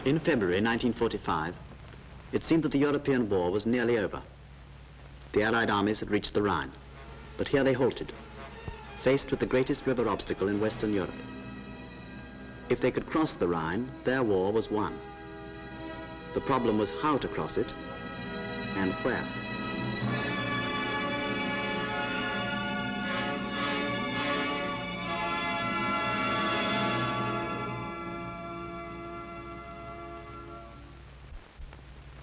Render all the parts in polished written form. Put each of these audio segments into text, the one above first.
In February 1945, it seemed that the European war was nearly over. The Allied armies had reached the Rhine, but here they halted, faced with the greatest river obstacle in Western Europe. If they could cross the Rhine, their war was won. The problem was how to cross it and where.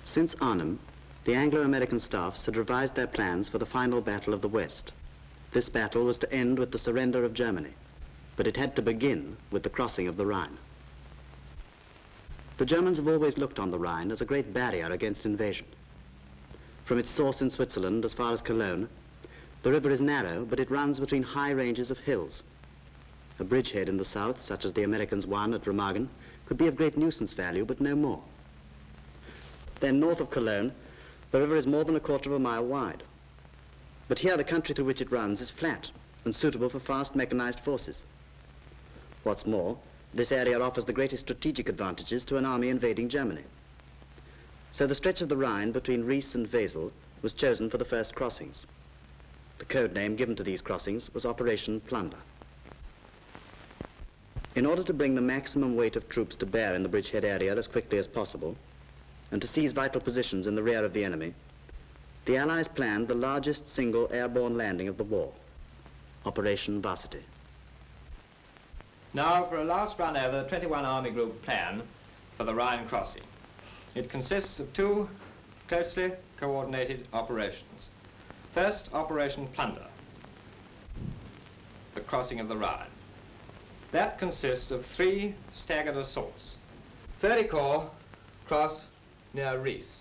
Since Arnhem, the Anglo-American staffs had revised their plans for the final battle of the West. This battle was to end with the surrender of Germany, but it had to begin with the crossing of the Rhine. The Germans have always looked on the Rhine as a great barrier against invasion. From its source in Switzerland as far as Cologne, the river is narrow, but it runs between high ranges of hills. A bridgehead in the south, such as the Americans won at Remagen, could be of great nuisance value, but no more. Then north of Cologne, the river is more than a quarter of a mile wide. But here the country through which it runs is flat and suitable for fast mechanized forces. What's more, this area offers the greatest strategic advantages to an army invading Germany. So the stretch of the Rhine between Ries and Wesel was chosen for the first crossings. The code name given to these crossings was Operation Plunder. In order to bring the maximum weight of troops to bear in the bridgehead area as quickly as possible, and to seize vital positions in the rear of the enemy, the Allies planned the largest single airborne landing of the war, Operation Varsity. Now for a last run over the 21 Army Group plan for the Rhine crossing. It consists of two closely coordinated operations. First, Operation Plunder, the crossing of the Rhine. That consists of 3 staggered assaults. 30 Corps cross near Ries.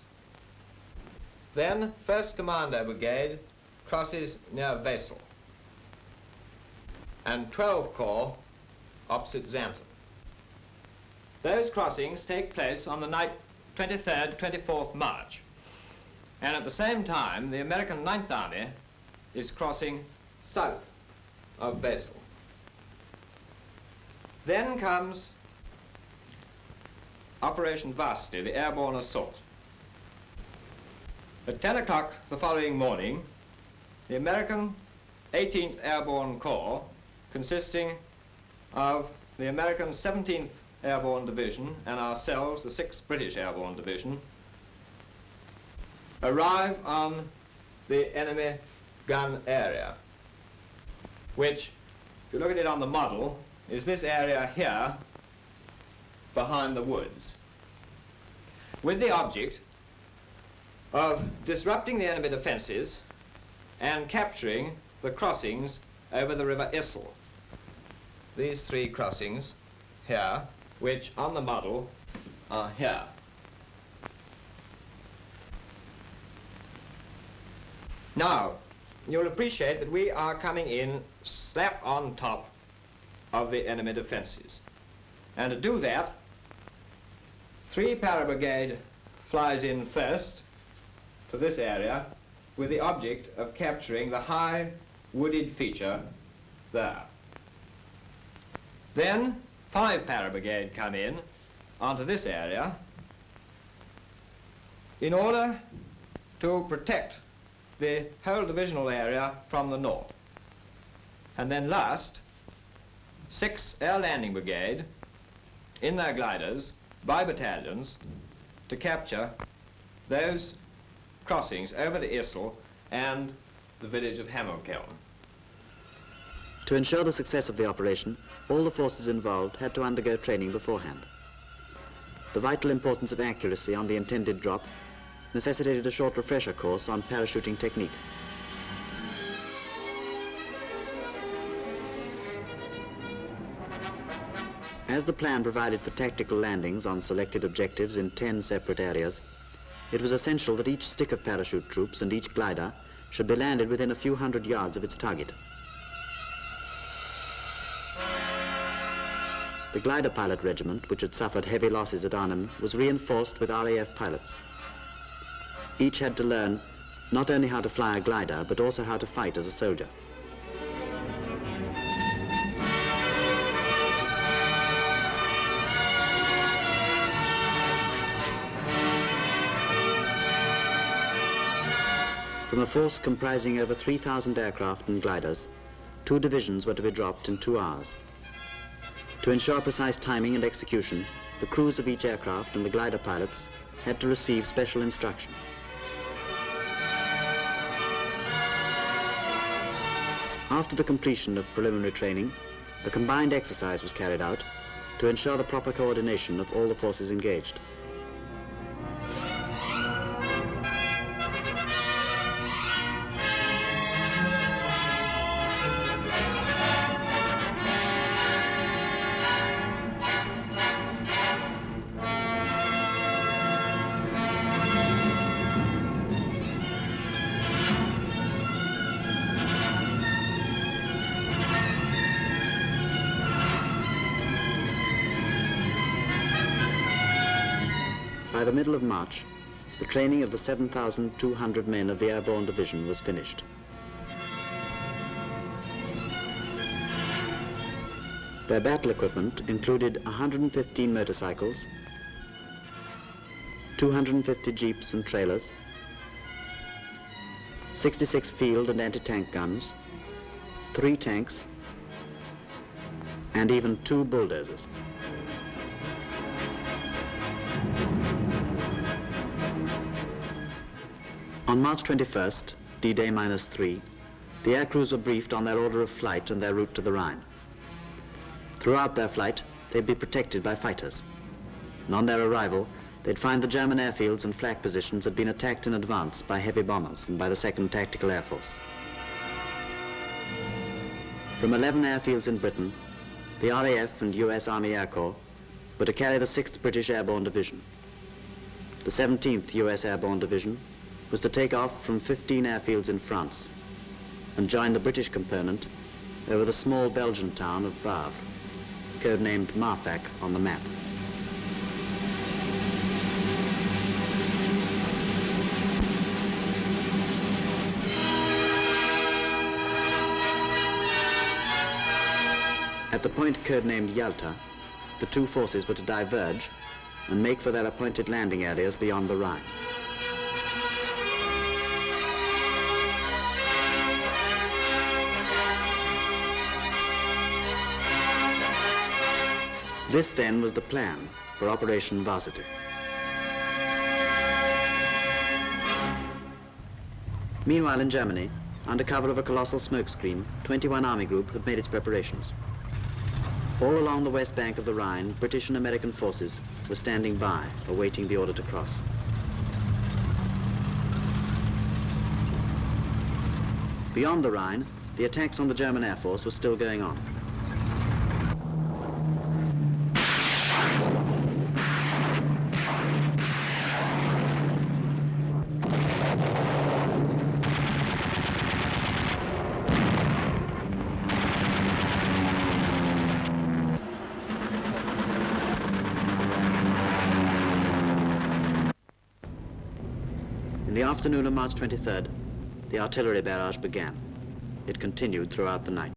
Then 1st Commando Brigade crosses near Wesel. And 12 Corps opposite Xanten. Those crossings take place on the night 23rd, 24th March. And at the same time, the American 9th Army is crossing south of Wesel. Then comes Operation Varsity, the Airborne Assault. At 10 o'clock the following morning, the American 18th Airborne Corps, consisting of the American 17th Airborne Division and ourselves, the 6th British Airborne Division, arrive on the enemy gun area, which, if you look at it on the model, is this area here behind the woods, with the object of disrupting the enemy defenses and capturing the crossings over the River Issel. These 3 crossings here, which on the model are here. Now, you'll appreciate that we are coming in slap on top of the enemy defenses. And to do that, 3 Para Brigade flies in first to this area with the object of capturing the high wooded feature there. Then 5 Para Brigade come in onto this area in order to protect the whole divisional area from the north. And then last, 6 Air Landing Brigade in their gliders by battalions to capture those crossings over the Issel and the village of Hammerkeln. To ensure the success of the operation, all the forces involved had to undergo training beforehand. The vital importance of accuracy on the intended drop necessitated a short refresher course on parachuting technique. As the plan provided for tactical landings on selected objectives in 10 separate areas, it was essential that each stick of parachute troops and each glider should be landed within a few hundred yards of its target. The glider pilot regiment, which had suffered heavy losses at Arnhem, was reinforced with RAF pilots. Each had to learn not only how to fly a glider, but also how to fight as a soldier. From a force comprising over 3,000 aircraft and gliders, 2 divisions were to be dropped in 2 hours. To ensure precise timing and execution, the crews of each aircraft and the glider pilots had to receive special instruction. After the completion of preliminary training, a combined exercise was carried out to ensure the proper coordination of all the forces engaged. By the middle of March, the training of the 7,200 men of the Airborne Division was finished. Their battle equipment included 115 motorcycles, 250 jeeps and trailers, 66 field and anti-tank guns, 3 tanks, and even 2 bulldozers. On March 21st, D-Day -3, the aircrews were briefed on their order of flight and their route to the Rhine. Throughout their flight, they'd be protected by fighters. And on their arrival, they'd find the German airfields and flak positions had been attacked in advance by heavy bombers and by the 2nd Tactical Air Force. From 11 airfields in Britain, the RAF and US Army Air Corps were to carry the 6th British Airborne Division. The 17th US Airborne Division was to take off from 15 airfields in France and join the British component over the small Belgian town of Wavre, codenamed Marfac on the map. At the point codenamed Yalta, the 2 forces were to diverge and make for their appointed landing areas beyond the Rhine. This then was the plan for Operation Varsity. Meanwhile in Germany, under cover of a colossal smokescreen, 21 Army Group had made its preparations. All along the west bank of the Rhine, British and American forces were standing by, awaiting the order to cross. Beyond the Rhine, the attacks on the German Air Force were still going on. In the afternoon of March 23rd, the artillery barrage began. It continued throughout the night.